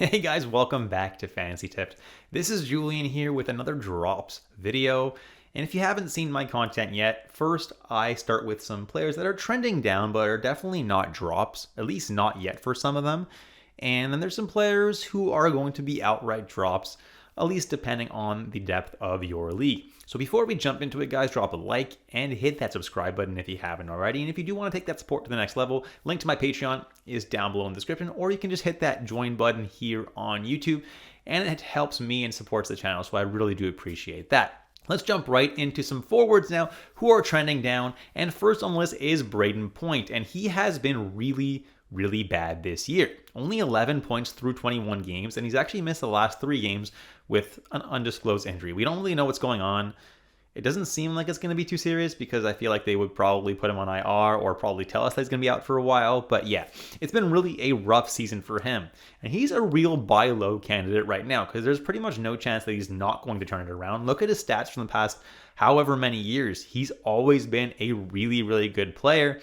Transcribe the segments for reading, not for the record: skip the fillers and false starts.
Hey guys, welcome back to Fantasy Tips. This is Julian here with another drops video. And if you haven't seen my content yet, first I start with some players that are trending down but are definitely not drops, at least not yet for some of them. And then there's some players who are going to be outright drops, at least depending on the depth of your league. So before we jump into it, guys, drop a like and hit that subscribe button if you haven't already. And if you do want to take that support to the next level, link to my Patreon is down below in the description, or you can just hit that join button here on YouTube, and it helps me and supports the channel, so I really do appreciate that. Let's jump right into some forwards now who are trending down, and first on the list is Braden Point, and he has been really bad this year. Only 11 points through 21 games, and he's actually missed the last 3 games with an undisclosed injury. We don't really know what's going on. It doesn't seem like it's going to be too serious because I feel like they would probably put him on IR or probably tell us that he's going to be out for a while. But yeah, it's been really a rough season for him. And he's a real buy low candidate right now because there's pretty much no chance that he's not going to turn it around. Look at his stats from the past however many years. He's always been a really good player.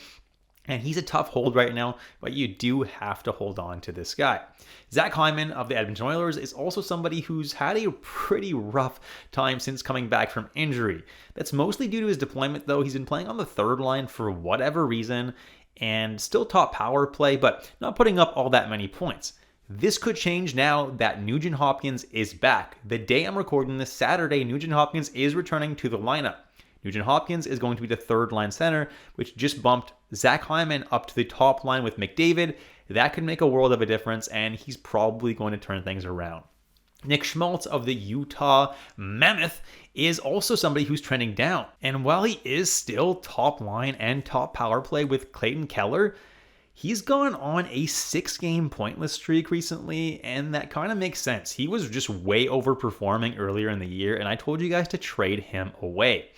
And he's a tough hold right now, but you do have to hold on to this guy. Zach Hyman of the Edmonton Oilers is also somebody who's had a pretty rough time since coming back from injury. That's mostly due to his deployment, though. He's been playing on the third line for whatever reason, and still top power play, but not putting up all that many points. This could change now that Nugent Hopkins is back. The day I'm recording this, Saturday, Nugent Hopkins is returning to the lineup. Nugent Hopkins is going to be the third line center, which just bumped Zach Hyman up to the top line with McDavid. That could make a world of a difference, and he's probably going to turn things around. Nick Schmaltz of the Utah Mammoth is also somebody who's trending down. And while he is still top line and top power play with Clayton Keller, he's gone on a 6-game pointless streak recently, and that kind of makes sense. He was just way overperforming earlier in the year, and I told you guys to trade him away.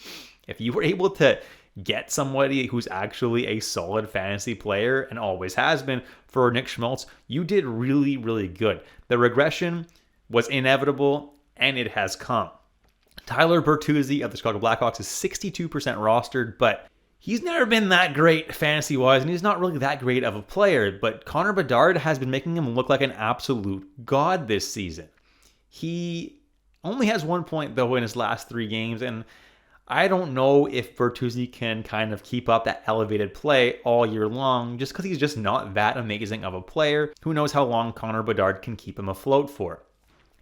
If you were able to get somebody who's actually a solid fantasy player and always has been for Nick Schmaltz, you did really good. The regression was inevitable, and it has come. Tyler Bertuzzi of the Chicago Blackhawks is 62% rostered, but he's never been that great fantasy-wise, and he's not really that great of a player, but Connor Bedard has been making him look like an absolute god this season. He only has 1 point, though, in his last 3 games, and I don't know if Bertuzzi can kind of keep up that elevated play all year long, just because he's just not that amazing of a player. Who knows how long Connor Bedard can keep him afloat for.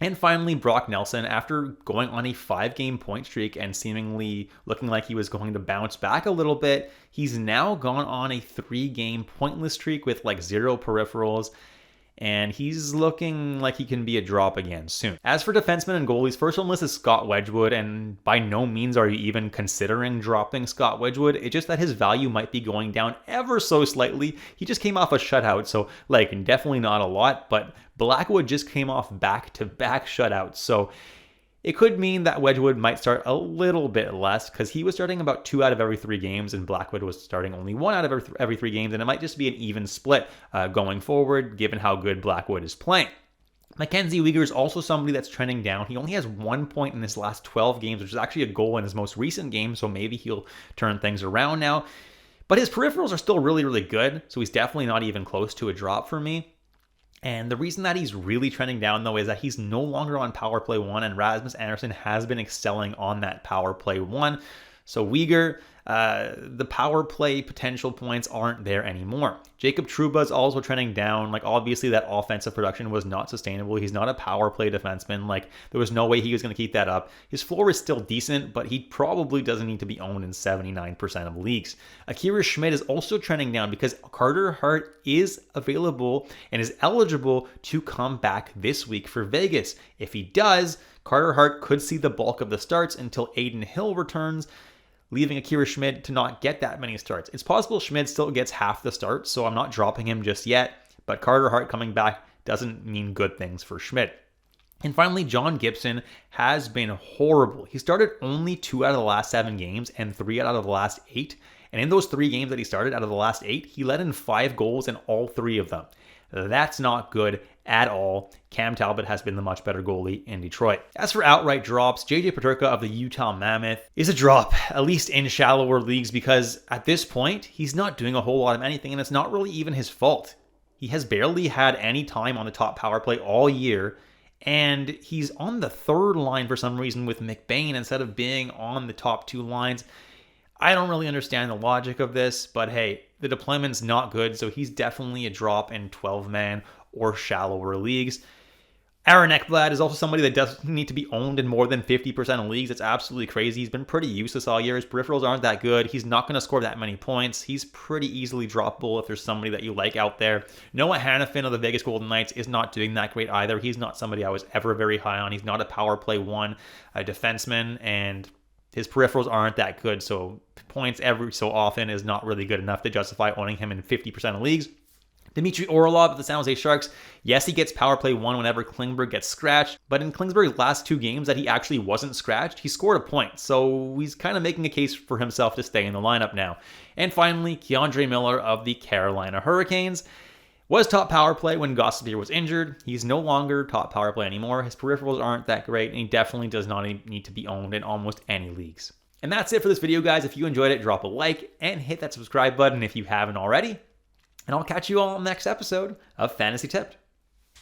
And finally, Brock Nelson, after going on a 5-game point streak and seemingly looking like he was going to bounce back a little bit, he's now gone on a 3-game pointless streak with like 0 peripherals, and he's looking like he can be a drop again soon. As for defensemen and goalies, first on the list is Scott Wedgwood, and by no means are you even considering dropping Scott Wedgwood. It's just that his value might be going down ever so slightly. He just came off a shutout, so like definitely not a lot, but Blackwood just came off back-to-back shutouts, so it could mean that Wedgwood might start a little bit less because he was starting about 2 out of every 3 games and Blackwood was starting only 1 out of every 3 games, and it might just be an even split going forward given how good Blackwood is playing. Mackenzie Weegar is also somebody that's trending down. He only has 1 point in his last 12 games, which is actually a goal in his most recent game, so maybe he'll turn things around now. But his peripherals are still really good, so he's definitely not even close to a drop for me. And the reason that he's really trending down, though, is that he's no longer on Power Play 1, and Rasmus Andersson has been excelling on that Power Play 1. So Weegar, the power play potential points aren't there anymore. Jacob Trouba is also trending down. Like, obviously, that offensive production was not sustainable. He's not a power play defenseman. Like, there was no way he was going to keep that up. His floor is still decent, but he probably doesn't need to be owned in 79% of leagues. Akira Schmid is also trending down because Carter Hart is available and is eligible to come back this week for Vegas. If he does, Carter Hart could see the bulk of the starts until Aiden Hill returns, leaving Akira Schmid to not get that many starts. It's possible Schmid still gets half the starts, so I'm not dropping him just yet, but Carter Hart coming back doesn't mean good things for Schmid. And finally, John Gibson has been horrible. He started only 2 out of the last 7 games and 3 out of the last 8. And in those 3 games that he started out of the last 8, he let in 5 goals in all 3 of them. That's not good at all. Cam Talbot has been the much better goalie in Detroit. As for outright drops, JJ Peterka of the Utah Mammoth is a drop, at least in shallower leagues, because at this point, he's not doing a whole lot of anything, and it's not really even his fault. He has barely had any time on the top power play all year, and he's on the third line for some reason with McBain instead of being on the top two lines. I don't really understand the logic of this, but hey, the deployment's not good, so he's definitely a drop in 12-man or shallower leagues. Aaron Ekblad is also somebody that doesn't need to be owned in more than 50% of leagues. It's absolutely crazy. He's been pretty useless all year. His peripherals aren't that good. He's not going to score that many points. He's pretty easily droppable if there's somebody that you like out there. Noah Hannafin of the Vegas Golden Knights is not doing that great either. He's not somebody I was ever very high on. He's not a power play one, a defenseman, and his peripherals aren't that good. So points every so often is not really good enough to justify owning him in 50% of leagues. Dmitry Orlov of the San Jose Sharks, yes, he gets power play one whenever Klingberg gets scratched, but in Klingberg's last 2 games that he actually wasn't scratched, he scored a point, so he's kind of making a case for himself to stay in the lineup now. And finally, Keandre Miller of the Carolina Hurricanes was top power play when Gosselier was injured. He's no longer top power play anymore. His peripherals aren't that great, and he definitely does not need to be owned in almost any leagues. And that's it for this video, guys. If you enjoyed it, drop a like and hit that subscribe button if you haven't already. And I'll catch you all on the next episode of Fantasy Tipped.